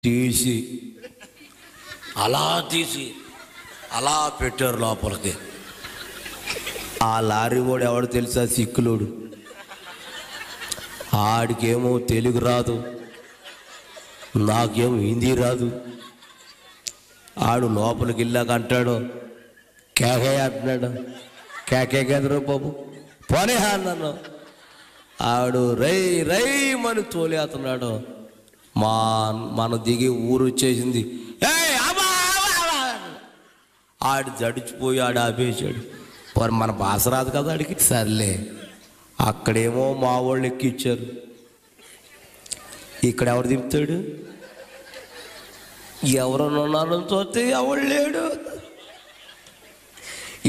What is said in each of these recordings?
తీసి అలా పెట్టారు లోపలికి. ఆ లారీ వాడు ఎవడు తెలుసా? సిక్కులోడు. ఆడికేమో తెలుగు రాదు, నాకేమో హిందీ రాదు. ఆడు లోపలికి వెళ్ళాక అంటాడు, కేకే అంటున్నాడు. కేకే కదరా బాబు, పోనే అన్నాను. ఆడు రై మని తోలేస్తున్నాడు. మన దిగి ఊరు వచ్చేసింది. ఆడు జడిచిపోయి ఆడు ఆపేశాడు. మన భాష రాదు కదా ఆడికి. సర్లే, అక్కడేమో మా వాళ్ళు ఎక్కిచ్చారు. ఇక్కడ ఎవరు దింపుతాడు? ఎవరన్నా ఉన్నారని చూస్తే ఎవడు లేడు.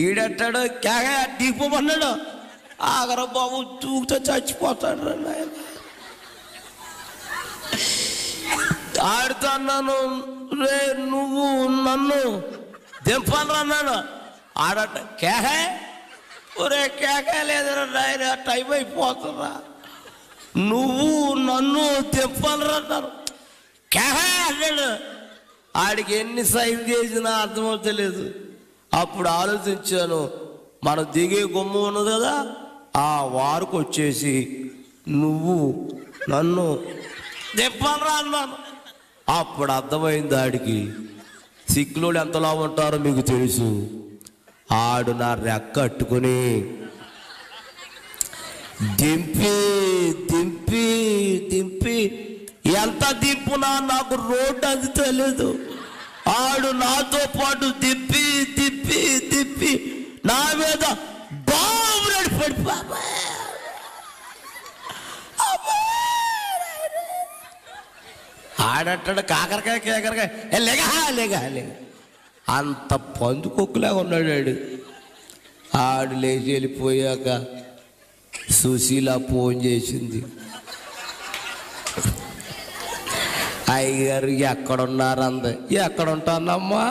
ఈడెట్టాడు, కేగా దిగిపోమన్నాడు. ఆగర బాబు, తూగుతో చచ్చిపోతాడు రా నాయన. ఆడితో అన్నాను, రే నువ్వు నన్ను దింపాలి అన్నాను. ఆడట కేహే, ఒరే కేకే లేదురా నాయన, టైం అయిపోతుందా, నువ్వు నన్ను దింపాలి అన్నారు. కేహే అన్నాడు. ఆడికి ఎన్ని సైన్ చేసినా అర్థమవుతలేదు. అప్పుడు ఆలోచించాను, మనం దిగే గుమ్మ ఉన్నది కదా, ఆ వారికి వచ్చేసి నువ్వు నన్ను దింపాలరా అన్నాను. అప్పుడు అర్థమైంది ఆడికి, సిక్కులోడు ఎంతలా ఉంటారో మీకు తెలుసు. ఆడు నా రెక్క అట్టుకుని దింపి దింపి దింపి ఎంత దింపునా నాకు రోడ్డు అది తెలియదు. ఆడు నాతో పాటు దిప్పి దిప్పి దిప్పి నా మీద బాబు పడి ఆడంటాడు, కాకరకాయ కేకరకాయ లేగా లేగా లేగా. అంత పందుకొక్కులాగా ఉన్నాడు ఆడు. ఆడు లేచి వెళ్ళిపోయాక సుశీల ఫోన్ చేసింది. అయ్యగారు ఎక్కడున్నారు అంది. ఎక్కడ ఉంటానమ్మా?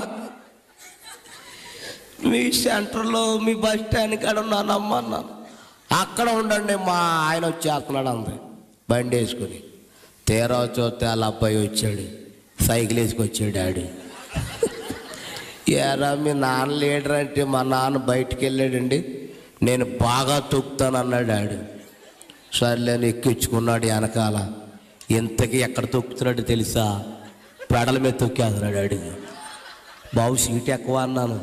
మీ సెంటర్లో మీ బస్ స్టాండ్ కాడ ఉన్నానమ్మా అన్నాను. అక్కడ ఉండండి, మా ఆయన వచ్చేస్తున్నాడు అంది బండి వేసుకుని. తీరా చూస్తే వాళ్ళ అబ్బాయి వచ్చాడు, సైకిల్ వేసుకొచ్చాడు. ఆడు ఏరా మీ నాన్న లీడర్ అంటే, మా నాన్న బయటికి వెళ్ళాడండి, నేను బాగా తొక్కుతాను అన్నాడు. ఆడు సర్లేని ఎక్కించుకున్నాడు వెనకాల. ఇంతకీ ఎక్కడ తొక్కుతున్నాడు తెలుసా? పెడల మీద తొక్కేస్తున్నాడు ఆడు. బాబు సీట్ ఎక్కువ అన్నాను.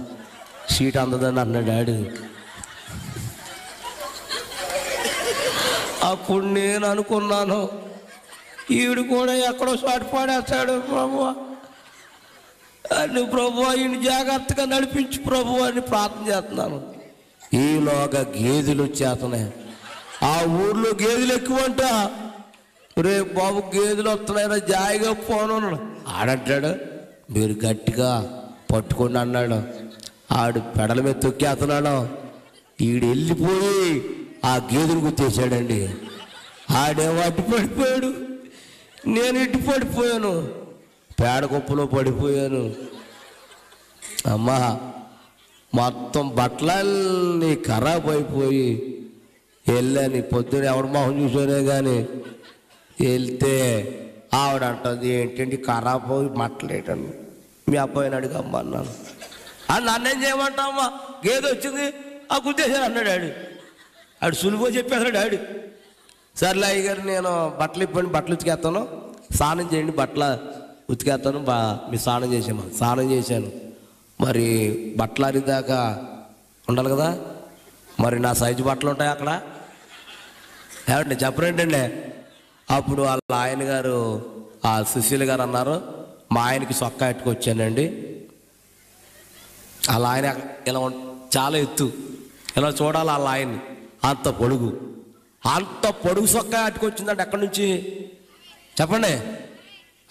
సీట్ అందదని అన్నాడు ఆడు. అప్పుడు నేను అనుకున్నాను, ఈడు కూడా ఎక్కడో చోట పడేస్తాడు ప్రభు అని. ప్రభు ఈయన జాగ్రత్తగా నడిపించు ప్రభు అని ప్రార్థన చేస్తున్నాను. ఈలోగా గేదెలు వచ్చేస్తున్నాయి. ఆ ఊర్లో గేదెలు ఎక్కువంట. రే బాబు, గేదెలు వస్తున్నాయిరా, జాయిగా పోను. ఆడంటాడు, మీరు గట్టిగా పట్టుకోండి అన్నాడు. ఆడు పెడల మీద తొక్కేస్తున్నాడు. ఈడు వెళ్ళిపోయి ఆ గేదెలు గుర్తేసాడండి. ఆడేమో అడ్డు పడిపోయాడు, నేను ఇటు పడిపోయాను, పేడ కుప్పలో పడిపోయాను. అమ్మా, మొత్తం బట్టలన్నీ ఖరాబ్ అయిపోయి వెళ్ళాను. పొద్దున ఎవడు మొహం చూసానే కానీ వెళ్తే ఆవిడ అంటుంది, ఏంటండి ఖరాబ్ అయి మట్టలేటండి. మీ అబ్బాయిని అడిగమ్మా అన్నాను. నన్నేం చేయమంటావమ్మా, గేదె వచ్చింది ఆ గుద్దేశాను అన్నాడు ఆడు. ఆడు సులువుగా చెప్పేస్తాడు డాడీ. సర్లే అయ్యగారు, నేను బట్టలు ఇప్పండి, బట్టలు ఉతికేస్తాను, స్నానం చేయండి, బట్టల ఉతికేస్తాను. మీరు స్నానం చేసామా? స్నానం చేశాను. మరి బట్టలు అరిదాకా ఉండాలి కదా, మరి నా సైజు బట్టలు ఉంటాయి అక్కడ. ఏమండి చెప్పరేంటండి? అప్పుడు వాళ్ళ ఆయన గారు, ఆ సుశీల గారు అన్నారు, మా ఆయనకి సొక్కా ఎట్టుకొచ్చానండి. వాళ్ళ ఆయన ఇలా చాలా ఎత్తు, ఇలా చూడాలి వాళ్ళ ఆయన్ని. అంత పొడుగు సొక్కా అట్టుకొచ్చిందంటే ఎక్కడి నుంచి చెప్పండి?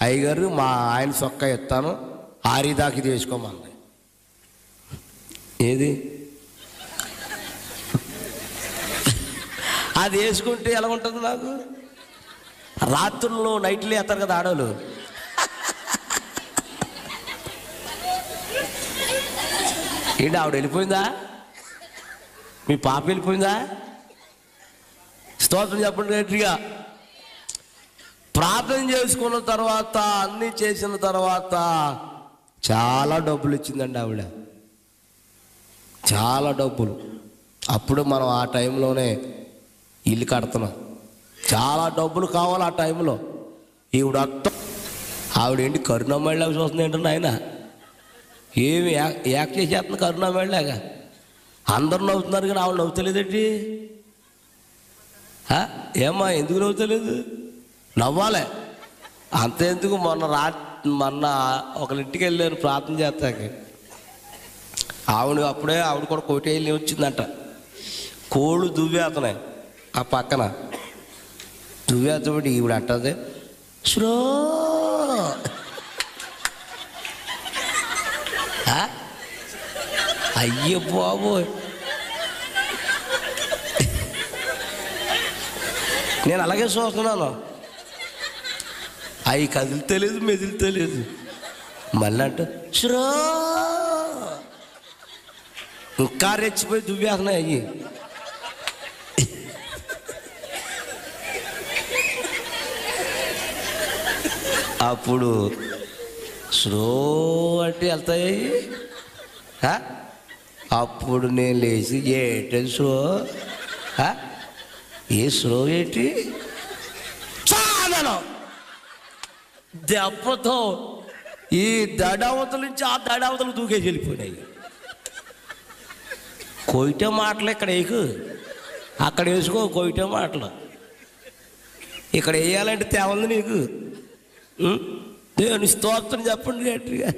అయ్యగారు, మా ఆయన సొక్కా ఎత్తాను, ఆరిదాకి తీసుకోమంది. ఏది అది వేసుకుంటే ఎలా ఉంటుంది నాకు? రాత్రుల్లో నైట్లు వేస్తారు కదా ఆడవాళ్ళు. ఏంటి ఆవిడ వెళ్ళిపోయిందా? మీ పాప వెళ్ళిపోయిందా? స్తోత్రం చెప్పండి గట్టిగా. ప్రార్థన చేసుకున్న తర్వాత అన్నీ చేసిన తర్వాత చాలా డబ్బులు ఇచ్చిందండి ఆవిడ, చాలా డబ్బులు. అప్పుడు మనం ఆ టైంలోనే ఇల్లు కడుతున్నాం, చాలా డబ్బులు కావాలి ఆ టైంలో. ఈవిడ ఆవిడేంటి కరుణామణిలాగా చూస్తుంది ఏంటంటే ఆయన, ఏమి యాక్ట్ చేసేస్తుంది కరుణామణిలాగా. అందరు నవ్వుతున్నారు కానీ ఆవిడ నవ్వుతలేదేంటి? ఏమ్మా ఎందుకు నవ్వుతలేదు? నవ్వాలి అంతెందుకు. మొన్న ఒకరింటికి వెళ్ళాను ప్రార్థన చేస్తాకి. ఆవిడ కూడా కోటి వెళ్ళి వచ్చిందంట. కోళ్ళు దువ్వేతనాయి ఆ పక్కన, దువ్వేతబడి ఈవిడ అంటది శ్రో అయ్యో బాబోయ్. నేను అలాగే చూస్తున్నాను, అవి కదిలితలేదు మెదిలితలేదు. మళ్ళీ అంట శ్రో ఇంకా రెచ్చిపోయి దువ్వేస్తున్నాయి అయ్యి. అప్పుడు స్లో అంటే వెళ్తాయి. అప్పుడు నేను లేచి ఏంటది స్లో, ఏ స్లో ఏంటి చాలా దెబ్బతో ఈ దడావతల నుంచి ఆ దడావతలు దూకేసి వెళ్ళిపోయినాయి. కొయిటే మాటలు ఇక్కడ వేయకు, అక్కడ వేసుకో కొయిటే మాటలు. ఇక్కడ వేయాలంటే తేవంది నీకు. దేవుని స్తోత్రం చెప్పండి గట్టిగా.